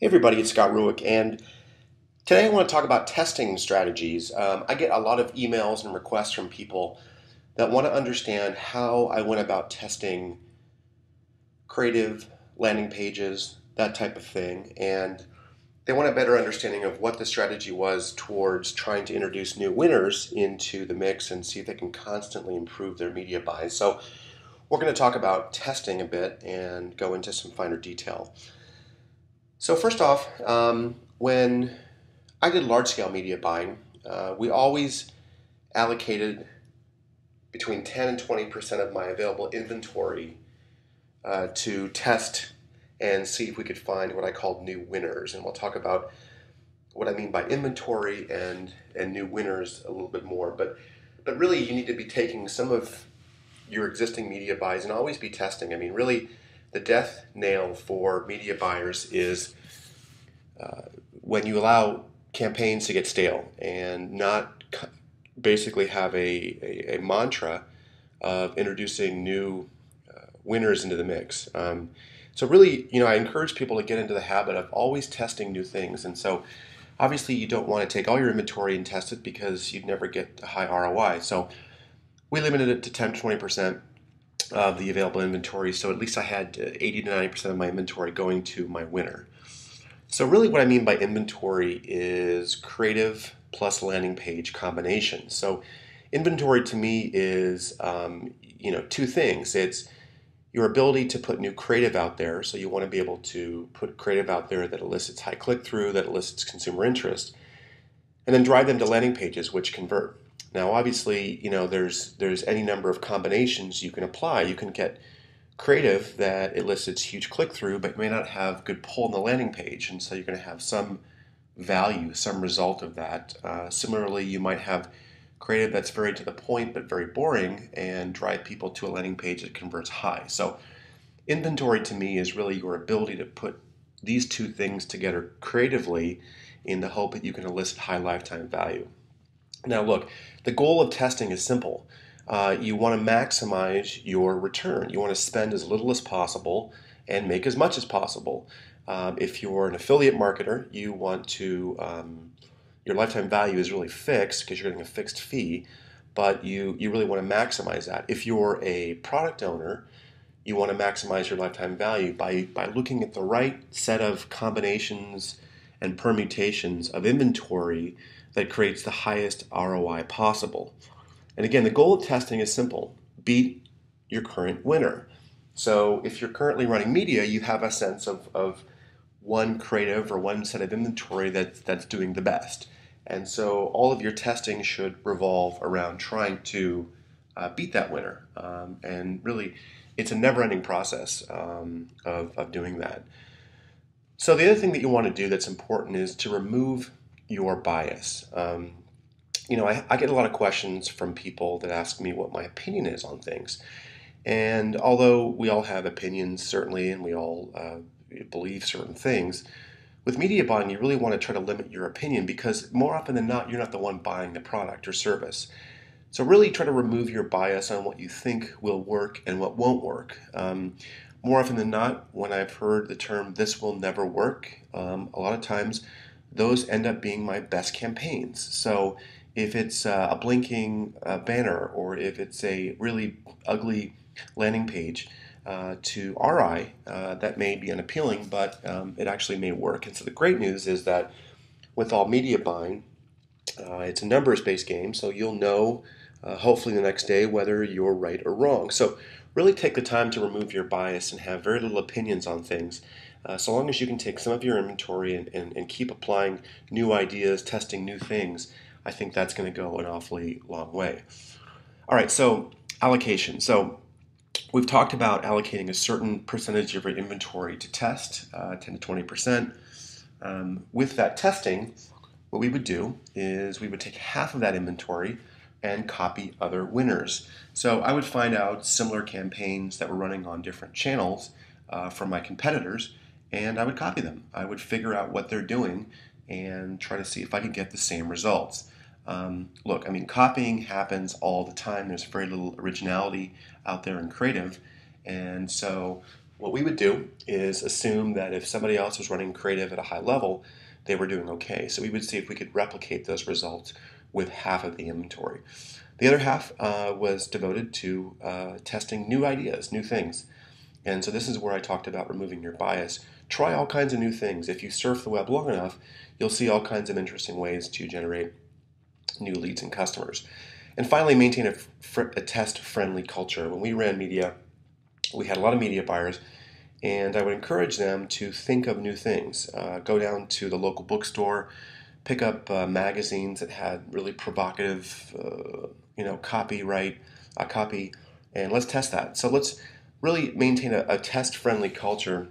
Hey everybody, it's Scott Ruick, and today I want to talk about testing strategies. I get a lot of emails and requests from people that want to understand how I went about testing creative landing pages, that type of thing, and they want a better understanding of what the strategy was towards trying to introduce new winners into the mix and see if they can constantly improve their media buys. So we're going to talk about testing a bit and go into some finer detail. So first off, when I did large scale media buying. We always allocated between 10 and 20% of my available inventory to test and see if we could find what I called new winners. And we'll talk about what I mean by inventory and new winners a little bit more. But really, you need to be taking some of your existing media buys and always be testing. I mean, really, the death nail for media buyers is when you allow campaigns to get stale and not basically have a mantra of introducing new winners into the mix. So really, I encourage people to get into the habit of always testing new things. And so obviously you don't want to take all your inventory and test it because you'd never get a high ROI. So we limited it to 10 to 20% of the available inventory. So at least I had 80 to 90% of my inventory going to my winner. So really what I mean by inventory is creative plus landing page combination. So inventory to me is, two things. It's your ability to put new creative out there. So you want to be able to put creative out there that elicits high click-through, that elicits consumer interest, and then drive them to landing pages which convert. Now, obviously, there's any number of combinations you can apply. You can get creative that elicits huge click through, but may not have good pull on the landing page, and so you're going to have some value, some result of that. Similarly, you might have creative that's very to the point but very boring and drive people to a landing page that converts high. So, inventory to me is really your ability to put these two things together creatively in the hope that you can elicit high lifetime value. Now, look, the goal of testing is simple. You want to maximize your return. You want to spend as little as possible and make as much as possible. If you're an affiliate marketer, you want to, your lifetime value is really fixed because you're getting a fixed fee, but you really want to maximize that. If you're a product owner, you want to maximize your lifetime value by looking at the right set of combinations and permutations of inventory that creates the highest ROI possible. And again, the goal of testing is simple: beat your current winner. So if you're currently running media, you have a sense of one creative or one set of inventory that's doing the best. And so all of your testing should revolve around trying to beat that winner. And really, it's a never ending process of doing that. So the other thing that you want to do that's important is to remove your bias. I get a lot of questions from people that ask me what my opinion is on things. And although we all have opinions, certainly, and we all believe certain things, with media buying, you really want to try to limit your opinion because more often than not, you're not the one buying the product or service. So really try to remove your bias on what you think will work and what won't work. More often than not, when I've heard the term "this will never work," a lot of times those end up being my best campaigns. So if it's a blinking banner or if it's a really ugly landing page, to our eye, that may be unappealing, but it actually may work. And so the great news is that with all media buying, it's a numbers based game, so you'll know hopefully the next day whether you're right or wrong. So really take the time to remove your bias and have very little opinions on things. So long as you can take some of your inventory and keep applying new ideas, testing new things, I think that's going to go an awfully long way. All right, so allocation. So we've talked about allocating a certain percentage of your inventory to test, 10 to 20%. With that testing, what we would do is we would take half of that inventory and copy other winners. So I would find out similar campaigns that were running on different channels from my competitors, and I would copy them. I would figure out what they're doing and try to see if I could get the same results. Look, I mean, copying happens all the time. There's very little originality out there in creative. And so what we would do is assume that if somebody else was running creative at a high level, they were doing okay. So we would see if we could replicate those results with half of the inventory. The other half was devoted to testing new ideas, new things. And so this is where I talked about removing your bias. Try all kinds of new things. If you surf the web long enough, you'll see all kinds of interesting ways to generate new leads and customers. And finally, maintain a test-friendly culture. When we ran media, we had a lot of media buyers, and I would encourage them to think of new things. Go down to the local bookstore, pick up magazines that had really provocative, copy, and let's test that. So let's really maintain a test-friendly culture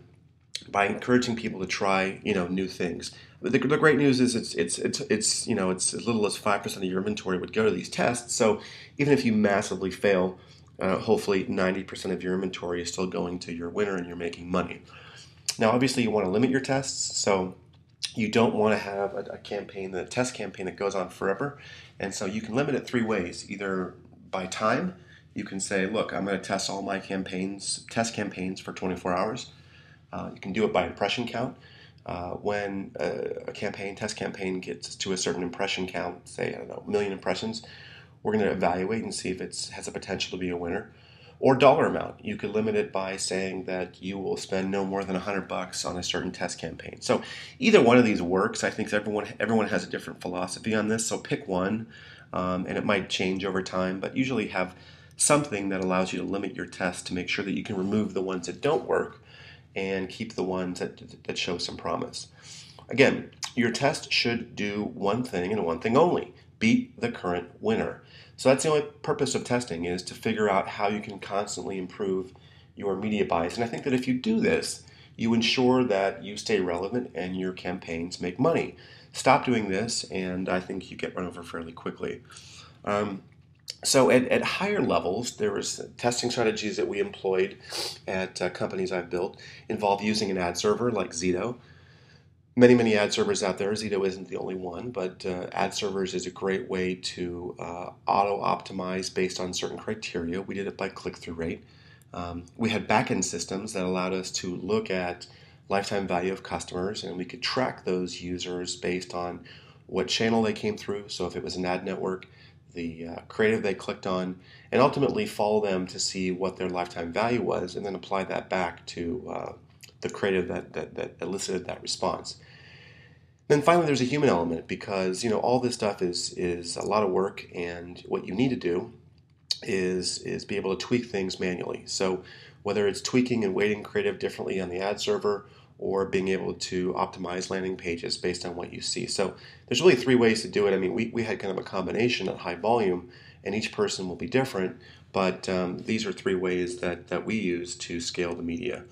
by encouraging people to try, new things. The great news is it's as little as 5% of your inventory would go to these tests. So even if you massively fail, hopefully 90% of your inventory is still going to your winner and you're making money. Now, obviously, you want to limit your tests, so you don't want to have a test campaign that goes on forever. And so you can limit it three ways: either by time, you can say, look, I'm going to test all my test campaigns for 24 hours. You can do it by impression count. When a test campaign gets to a certain impression count, say, I don't know, 1,000,000 impressions, we're going to evaluate and see if it has a potential to be a winner. Or dollar amount. You could limit it by saying that you will spend no more than $100 on a certain test campaign. So either one of these works. I think everyone has a different philosophy on this. So pick one, and it might change over time, but usually have something that allows you to limit your tests to make sure that you can remove the ones that don't work and keep the ones that show some promise. Again, your test should do one thing and one thing only: beat the current winner. So that's the only purpose of testing, is to figure out how you can constantly improve your media buys. And I think that if you do this, you ensure that you stay relevant and your campaigns make money. Stop doing this, and I think you get run over fairly quickly. So at higher levels, there was testing strategies that we employed at companies I've built involve using an ad server like Zito. Many ad servers out there. Zito isn't the only one, but ad servers is a great way to auto-optimize based on certain criteria. We did it by click-through rate. We had back-end systems that allowed us to look at lifetime value of customers, and we could track those users based on what channel they came through. So if it was an ad network, the creative they clicked on, and ultimately follow them to see what their lifetime value was, and then apply that back to the creative that elicited that response. Then finally, there's a human element, because all this stuff is a lot of work, and what you need to do is be able to tweak things manually. So whether it's tweaking and weighting creative differently on the ad server, or being able to optimize landing pages based on what you see. So there's really three ways to do it. I mean, we had kind of a combination at high volume, and each person will be different, but these are three ways that we use to scale the media.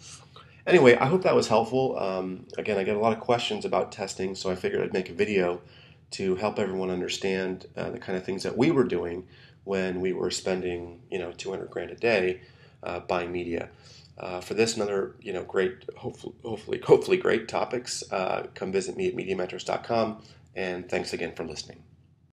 Anyway, I hope that was helpful. Again, I get a lot of questions about testing, so I figured I'd make a video to help everyone understand the kind of things that we were doing when we were spending, 200 grand a day buying media. For this and other, great, hopefully great topics, come visit me at MediaMentors.com, and thanks again for listening.